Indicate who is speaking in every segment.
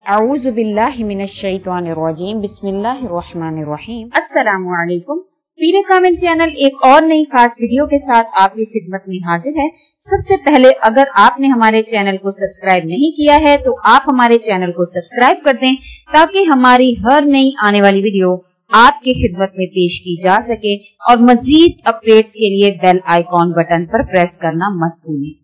Speaker 1: अऊज़ु बिल्लाहि मिनश्शैतानिर्रजीम बिस्मिल्लाहिर्रहमानिर्रहीम। अस्सलामु अलैकुम। पीरे कामिल चैनल एक और नई खास वीडियो के साथ आपकी खिदमत में हाजिर है। सबसे पहले अगर आपने हमारे चैनल को सब्सक्राइब नहीं किया है तो आप हमारे चैनल को सब्सक्राइब कर दें ताकि हमारी हर नई आने वाली वीडियो आपकी खिदमत में पेश की जा सके। और मजीद अपडेट्स के लिए बेल आइकॉन बटन पर प्रेस करना मत भूलें।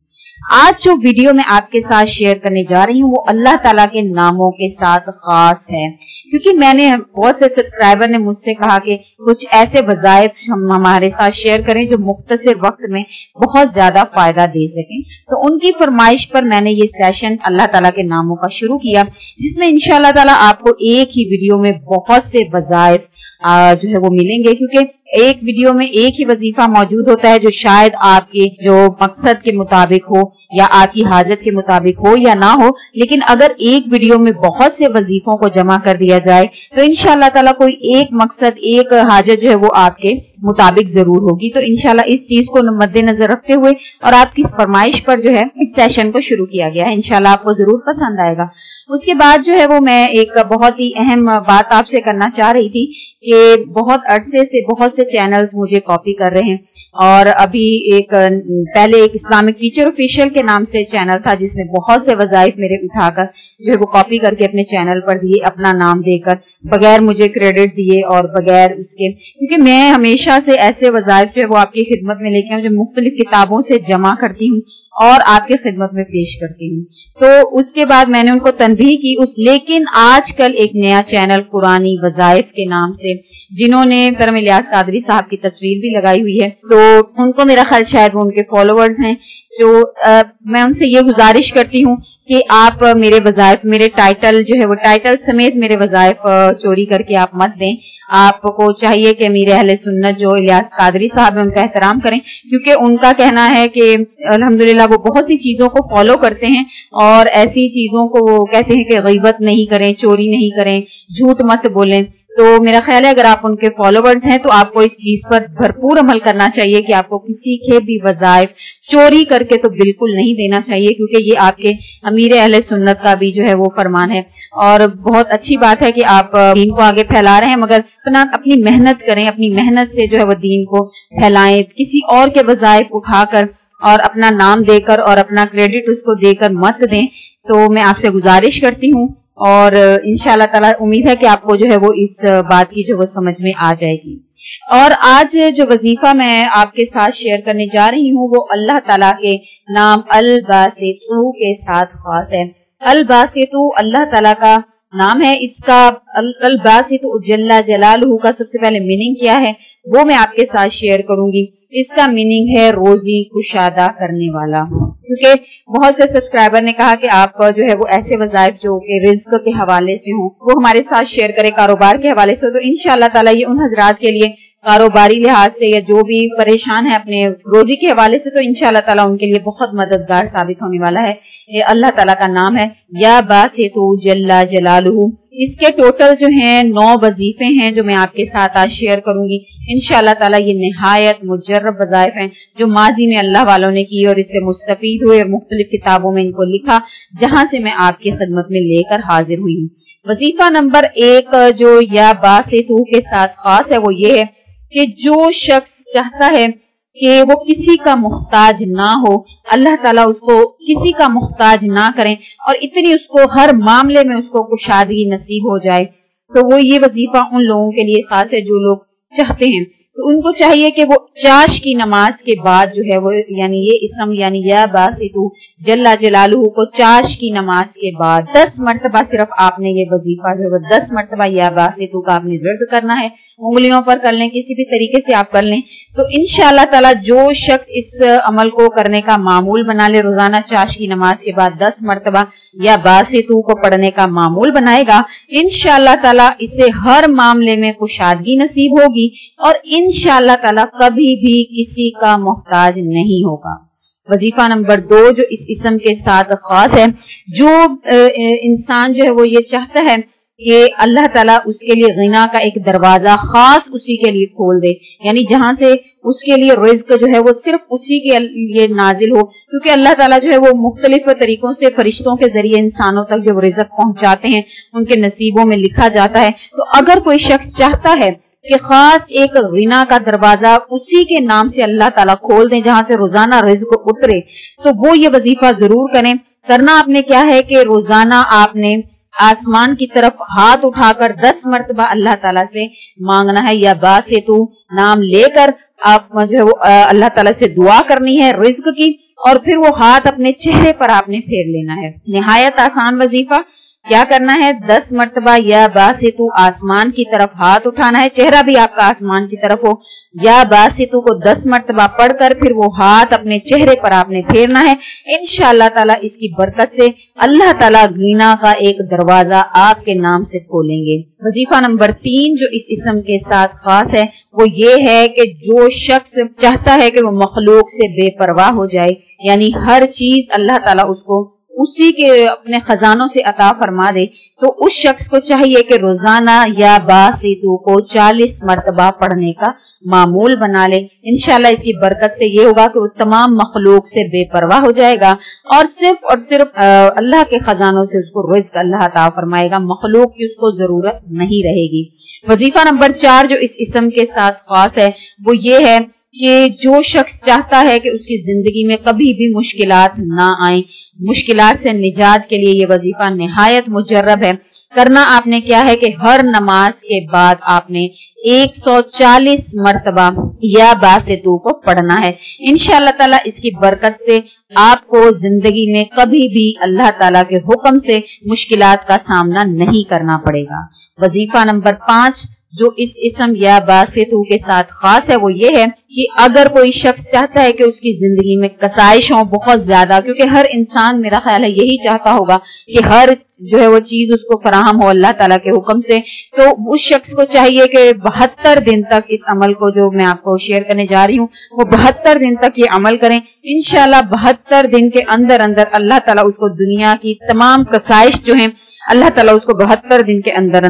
Speaker 1: आज जो वीडियो मैं आपके साथ शेयर करने जा रही हूँ वो अल्लाह ताला के नामों के साथ खास है, क्योंकि मैंने बहुत से सब्सक्राइबर ने मुझसे कहा कि कुछ ऐसे वज़ाइफ हम हमारे साथ शेयर करें जो मुख्तसर वक्त में बहुत ज्यादा फायदा दे सकें। तो उनकी फरमाइश पर मैंने ये सेशन अल्लाह ताला के नामों का शुरू किया, जिसमें इंशाअल्लाह ताला आपको एक ही वीडियो में बहुत से वज़ाइफ जो है वो मिलेंगे, क्योंकि एक वीडियो में एक ही वजीफा मौजूद होता है जो शायद आपके जो मकसद के मुताबिक हो या आपकी हाजत के मुताबिक हो या ना हो। लेकिन अगर एक वीडियो में बहुत से वजीफों को जमा कर दिया जाए तो इंशाअल्लाह ताला कोई एक मकसद, एक हाजत जो है वो आपके मुताबिक जरूर होगी। तो इंशाअल्लाह इस चीज को मद्देनजर रखते हुए और आपकी फरमाइश पर जो है इस सेशन को शुरू किया गया है। इंशाअल्लाह आपको जरूर पसंद आएगा। उसके बाद जो है वो मैं एक बहुत ही अहम बात आपसे करना चाह रही थी कि बहुत अरसे से बहुत से चैनल्स मुझे कॉपी कर रहे हैं, और अभी पहले एक इस्लामिक टीचर ऑफिशियल के नाम से चैनल था जिसने बहुत से वज़ाइफ मेरे उठाकर जो है वो कॉपी करके अपने चैनल पर दिए, अपना नाम देकर, बगैर मुझे क्रेडिट दिए और बगैर उसके, क्योंकि मैं हमेशा से ऐसे वज़ाइफ जो है वो आपकी खिदमत में लेके आऊं जो मुख्तलिफ किताबों से जमा करती हूँ और आपकी खिदमत में पेश करती हूँ। तो उसके बाद मैंने उनको तनबीह की लेकिन आजकल एक नया चैनल कुरानी वज़ाइफ के नाम से, जिन्होंने करम इलियास कादरी साहब की तस्वीर भी लगाई हुई है, तो उनको मेरा ख्याल शायद वो उनके फॉलोअर्स हैं, तो मैं उनसे ये गुजारिश करती हूँ कि आप मेरे वज़ाइफ, मेरे टाइटल जो है वो टाइटल समेत मेरे वज़ाइफ चोरी करके आप मत दें। आपको चाहिए कि अमीर अहले सुन्नत जो इलियास कादरी साहब है उनका एहतराम करें, क्योंकि उनका कहना है कि अल्हम्दुलिल्लाह वो बहुत सी चीजों को फॉलो करते हैं और ऐसी चीजों को वो कहते हैं कि गीबत नहीं करें, चोरी नहीं करें, झूठ मत बोलें। तो मेरा ख्याल है अगर आप उनके फॉलोवर्स हैं तो आपको इस चीज पर भरपूर अमल करना चाहिए कि आपको किसी के भी वज़ाइफ चोरी करके तो बिल्कुल नहीं देना चाहिए, क्योंकि ये आपके अमीर अहले सुन्नत का भी जो है वो फरमान है। और बहुत अच्छी बात है कि आप दीन को आगे फैला रहे हैं, मगर अपनी मेहनत करें, अपनी मेहनत से जो है वो दीन को फैलाएं। किसी और के वज़ाइफ उठाकर और अपना नाम देकर और अपना क्रेडिट उसको देकर मत दें। तो मैं आपसे गुजारिश करती हूँ और इंशाअल्लाह ताला उम्मीद है कि आपको जो है वो इस बात की जो वो समझ में आ जाएगी। और आज जो वजीफा मैं आपके साथ शेयर करने जा रही हूँ वो अल्लाह ताला के नाम अल बासितु के साथ खास है। अल बासितु अल्लाह ताला का नाम है। इसका अल बासितु जल्ला जलालहू का सबसे पहले मीनिंग क्या है वो मैं आपके साथ शेयर करूंगी। इसका मीनिंग है रोजी कुशादा करने वाला, क्योंकि बहुत से सब्सक्राइबर ने कहा कि आप जो है वो ऐसे वज़ाइफ जो कि रिज्क के हवाले से हों वो हमारे साथ शेयर करें, कारोबार के हवाले से। तो इंशाअल्लाह ताला ये उन हजरात के लिए कारोबारी लिहाज से या जो भी परेशान है अपने रोजी के हवाले से, तो इंशाअल्लाह ताला उनके लिए बहुत मददगार साबित होने वाला है। ये अल्लाह ताला का नाम है या बासितु जल्ला जलालहू। इसके टोटल जो हैं 9 वजीफे हैं जो मैं आपके साथ आज शेयर करूंगी। इंशाअल्लाह ताला ये निहायत मुजर्रब वज़ाइफ हैं जो माजी में अल्लाह वालों ने की और इससे मुस्तफीद हुए और मुख्तलिफ किताबों में इनको लिखा, जहां से मैं आपकी खिदमत में लेकर हाजिर हुई हूँ। वजीफा नंबर 1 जो या बासितु के साथ खास है वो ये है कि जो शख्स चाहता है कि वो किसी का मुख्ताज ना हो, अल्लाह ताला उसको किसी का मुख्ताज ना करें और इतनी उसको हर मामले में उसको कुशादगी नसीब हो जाए, तो वो ये वजीफा उन लोगों के लिए खास है जो लोग चाहते हैं। तो उनको चाहिए कि वो चाश की नमाज के बाद जो है वो यानी ये इसम यानी या बासितु जल्ला जलालहू को चाश की नमाज के बाद 10 मरतबा सिर्फ आपने ये वजीफा जो है वो 10 मरतबा या बासितु का आपने विर्द करना है। उंगलियों पर कर लें, किसी भी तरीके से आप कर लें। तो इंशाअल्लाह ताला जो शख्स इस अमल को करने का मामूल बना ले, रोजाना चाश की नमाज के बाद 10 मरतबा या बासितु को पढ़ने का मामूल बनाएगा, इंशाअल्लाह ताला इसे हर मामले में कुशादगी नसीब होगी और इंशाअल्लाह ताला कभी भी किसी का मोहताज नहीं होगा। वजीफा नंबर 2 जो इस इसम के साथ खास है, जो इंसान जो है वो ये चाहता है کہ اللہ تعالیٰ اس کے لیے غنا کا ایک دروازہ خاص اسی کے لیے کھول دے، یعنی جہاں سے اس کے لیے رزق جو ہے وہ صرف اسی کے لیے نازل ہو، کیونکہ اللہ تعالیٰ جو ہے وہ مختلف طریقوں سے فرشتوں کے ذریعے انسانوں تک جب رزق پہنچاتے ہیں ان کے نصیبوں میں لکھا جاتا ہے۔ تو اگر کوئی شخص چاہتا ہے کہ خاص ایک غنا کا دروازہ اسی کے نام سے اللہ تعالیٰ کھول دیں جہاں سے روزانہ رزق اترے، تو وہ یہ وظیفہ ضرور کریں۔ کرنا آپ نے کیا ہے کہ روزانہ آپ نے آسمان کی طرف ہاتھ اٹھا کر 10 مرتبہ اللہ تعالیٰ سے مانگنا ہے، یا باسطو نام لے کر آپ جو ہے وہ اللہ تعالیٰ سے دعا کرنی ہے رزق کی، اور پھر وہ ہاتھ اپنے چہرے پر آپ نے پھیر لینا ہے۔ نہایت آسان وظیفہ، کیا کرنا ہے؟ 10 مرتبہ یا باسطو آسمان کی طرف ہاتھ اٹھانا ہے، چہرہ بھی آپ کا آسمان کی طرف ہو، یا باسطو کو 10 مرتبہ پڑھ کر پھر وہ ہاتھ اپنے چہرے پر آپ نے پھیرنا ہے۔ انشاءاللہ تعالیٰ اس کی برکت سے اللہ تعالیٰ غنا کا ایک دروازہ آپ کے نام سے کھولیں گے۔ وظیفہ نمبر 3 جو اس اسم کے ساتھ خاص ہے وہ یہ ہے کہ جو شخص چاہتا ہے کہ وہ مخلوق سے بے پرواہ ہو جائے، یعنی ہر چیز اللہ تعالیٰ اس کو اسی کے اپنے خزانوں سے عطا فرما دے، تو اس شخص کو چاہیے کہ روزانہ یا باسطو کو 40 مرتبہ پڑھنے کا معمول بنا لے۔ انشاءاللہ اس کی برکت سے یہ ہوگا کہ وہ تمام مخلوق سے بے پرواہ ہو جائے گا اور صرف اللہ کے خزانوں سے اس کو رزق اللہ عطا فرمائے گا، مخلوق کی اس کو ضرورت نہیں رہے گی۔ وظیفہ نمبر 4 جو اس اسم کے ساتھ خاص ہے وہ یہ ہے کہ جو شخص چاہتا ہے کہ اس کی زندگی میں کبھی بھی مشکلات نہ آئیں، مشکلات سے نجات کے لیے یہ وظیفہ نہایت مجرب ہے۔ کرنا آپ نے کیا ہے کہ ہر نماز کے بعد آپ نے 140 مرتبہ یا باسطو کو پڑھنا ہے۔ انشاءاللہ تعالیٰ اس کی برکت سے آپ کو زندگی میں کبھی بھی اللہ تعالیٰ کے حکم سے مشکلات کا سامنا نہیں کرنا پڑے گا۔ وظیفہ نمبر 5 جو اس اسم یا باسطو کے ساتھ خاص ہے وہ یہ ہے کہ اگر کوئی شخص چاہتا ہے کہ اس کی زندگی میں کسائش ہوں بہت زیادہ، کیونکہ ہر انسان میرا خیال ہے یہی چاہتا ہوگا کہ ہر جو ہے وہ چیز اس کو فراہم ہو اللہ تعالیٰ کے حکم سے، تو اس شخص کو چاہیے کہ 72 دن تک اس عمل کو جو میں آپ کو شیئر کرنے جا رہی ہوں وہ 72 دن تک یہ عمل کریں۔ انشاءاللہ 72 دن کے اندر اللہ تعالیٰ اس کو دنیا کی تمام کسائش جو ہیں اللہ تعالیٰ اس کو 72 دن کے اندر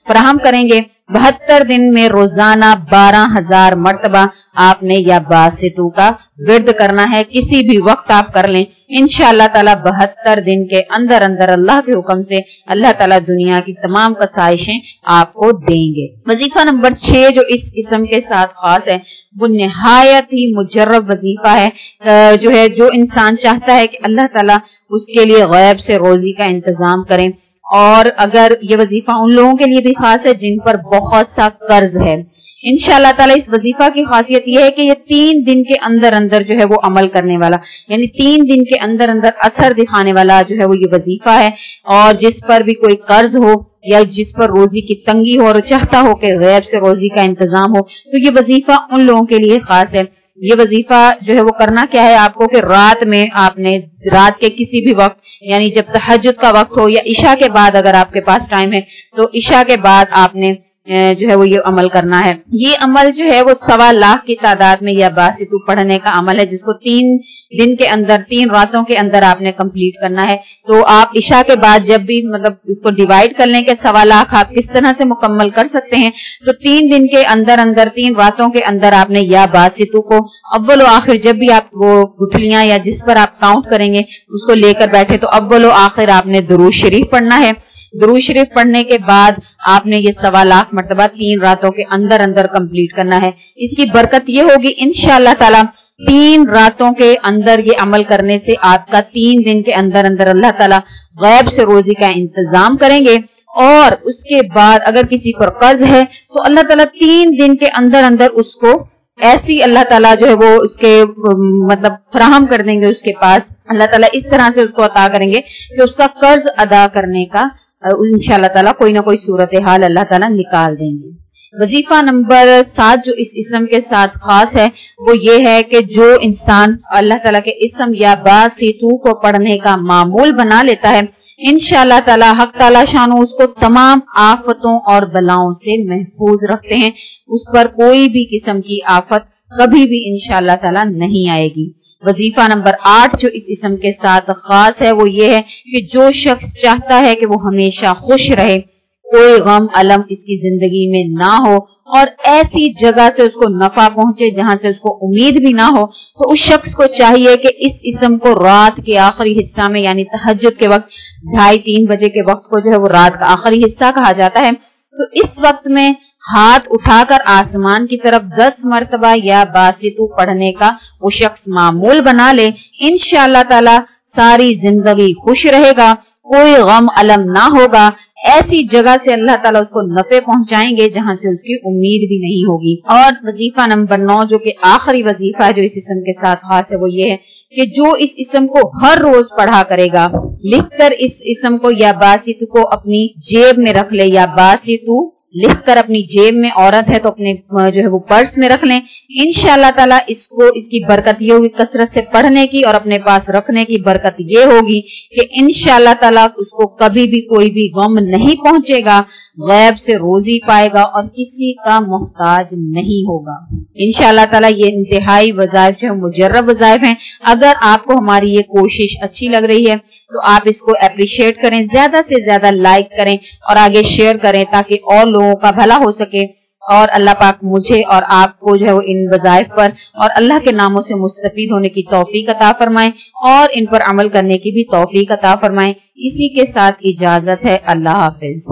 Speaker 1: فراہم کریں گے۔ 72 دن میں روزانہ 12,000 مرتبہ آپ نے یا باسطو کا ورد کرنا ہے، کسی بھی وقت آپ کر لیں۔ انشاءاللہ تعالیٰ 72 دن کے اندر اللہ کے حکم سے اللہ تعالیٰ دنیا کی تمام کسائشیں آپ کو دیں گے۔ وظیفہ نمبر 6 جو اس اسم کے ساتھ خاص ہے وہ نہایت ہی مجرب وظیفہ ہے، جو انسان چاہتا ہے کہ اللہ تعالیٰ اس کے لیے غیب سے روزی کا انتظام کریں، اور اگر یہ وظیفہ ان لوگوں کے لیے بھی خاص ہے جن پر بہت سا قرض ہے۔ انشاءاللہ تعالیٰ اس وظیفہ کی خاصیت یہ ہے کہ یہ 3 دن کے اندر جو ہے وہ عمل کرنے والا، یعنی 3 دن کے اندر اثر دکھانے والا جو ہے وہ یہ وظیفہ ہے، اور جس پر بھی کوئی قرض ہو یا جس پر روزی کی تنگی ہو اور چاہتا ہو کہ غیب سے روزی کا انتظام ہو تو یہ وظیفہ ان لوگوں کے لیے خاص ہے۔ یہ وظیفہ جو ہے وہ کرنا کیا ہے آپ کو کہ رات میں آپ نے رات کے کسی بھی وقت، یعنی جب تہجد کا وقت ہو یا عشاء کے بعد اگر آپ کے پاس ٹائم ہے تو عشاء کے بعد آپ نے جو ہے وہ یہ عمل کرنا ہے۔ یہ عمل جو ہے وہ 1.25 لاکھ کی تعداد میں یا باسطو پڑھنے کا عمل ہے، جس کو 3 دن کے اندر 3 راتوں کے اندر آپ نے کمپلیٹ کرنا ہے۔ تو آپ عشاء کے بعد جب بھی اس کو ڈیوائیڈ کر لیں کہ 1.25 لاکھ آپ کس طرح سے مکمل کر سکتے ہیں، تو 3 دن کے اندر 3 راتوں کے اندر آپ نے یا باسطو کو اول و آخر جب بھی آپ وہ گٹھلیاں یا جس پر آپ کاؤنٹ کریں گے اس کو لے کر بیٹھے تو اول و آخر آپ نے درود شریف پڑھنا ہے۔ درود شریف پڑھنے کے بعد آپ نے یہ 1.25 لاکھ مرتبہ 3 راتوں کے اندر کمپلیٹ کرنا ہے۔ اس کی برکت یہ ہوگی انشاءاللہ تعالیٰ 3 راتوں کے اندر یہ عمل کرنے سے آپ کا 3 دن کے اندر اللہ تعالیٰ غیب سے روزی کا انتظام کریں گے، اور اس کے بعد اگر کسی پر قرض ہے تو اللہ تعالیٰ 3 دن کے اندر اس کو ایسی اللہ تعالیٰ جو ہے وہ اس کے فراہم کر دیں گے، اس کے پاس اللہ تعالیٰ اس طرح سے اس کو عطا کریں گے کہ اس کا قرض ادا کرنے کا انشاءاللہ تعالیٰ کوئی نہ کوئی صورتحال اللہ تعالیٰ نکال دیں گے۔ وظیفہ نمبر 7 جو اس اسم کے ساتھ خاص ہے وہ یہ ہے کہ جو انسان اللہ تعالیٰ کے اسم یا باسطو کو پڑھنے کا معمول بنا لیتا ہے انشاءاللہ تعالیٰ حق تعالیٰ شانو اس کو تمام آفتوں اور بلاؤں سے محفوظ رکھتے ہیں، اس پر کوئی بھی قسم کی آفت کبھی بھی انشاءاللہ تعالیٰ نہیں آئے گی۔ وظیفہ نمبر 8 جو اس اسم کے ساتھ خاص ہے وہ یہ ہے کہ جو شخص چاہتا ہے کہ وہ ہمیشہ خوش رہے، कोई गम अलम इसकी जिंदगी में ना हो और ऐसी जगह से उसको नफा पहुंचे जहां से उसको उम्मीद भी ना हो। तो उस शख्स को चाहिए कि इस इस्म को रात के आखिरी हिस्सा में यानी तहज्जुद के वक्त 2:30-3 बजे के वक्त को जो है वो रात का आखिरी हिस्सा कहा जाता है। तो इस वक्त में हाथ उठाकर आसमान की तरफ 10 मरतबा या बासितु पढ़ने का वो शख्स मामूल बना ले, इंशाअल्लाह ताला सारी जिंदगी खुश रहेगा, कोई गम अलम ना होगा। ऐसी जगह से अल्लाह ताला उसको नफे पहुंचाएंगे जहां से उसकी उम्मीद भी नहीं होगी। और वजीफा नंबर 9 जो कि आखिरी वजीफा है जो इस इस्म के साथ खास है, वो ये है कि जो इस इस्म को हर रोज पढ़ा करेगा, लिखकर इस इस्म को या बासितु को अपनी जेब में रख ले, या बासितु लिखकर अपनी जेब में, औरत है तो अपने जो है वो पर्स में रख लें। इंशाअल्लाह ताला इसको इसकी बरकत ये होगी कसरत से पढ़ने की, और अपने पास रखने की बरकत ये होगी कि इंशाअल्लाह ताला उसको कभी भी कोई भी गम नहीं पहुंचेगा, गैब से रोजी पाएगा और किसी का मोहताज नहीं होगा। इंशाअल्लाह ताला ये इंतहाई वज़ाइफ जो है मुजर्रब वज़ाइफ हैं। अगर आपको हमारी ये कोशिश अच्छी लग रही है तो आप इसको अप्रिशिएट करें, ज्यादा से ज्यादा लाइक करें और आगे शेयर करें ताकि और लोगों का भला हो सके। और अल्लाह पाक मुझे और आपको जो है वो इन वज़ाइफ पर और अल्लाह के नामों से मुस्तफीद होने की तौफीक अता फरमाए और इन पर अमल करने की भी तौफीक अता फरमाए। इसी के साथ इजाजत है, अल्लाह हाफिज।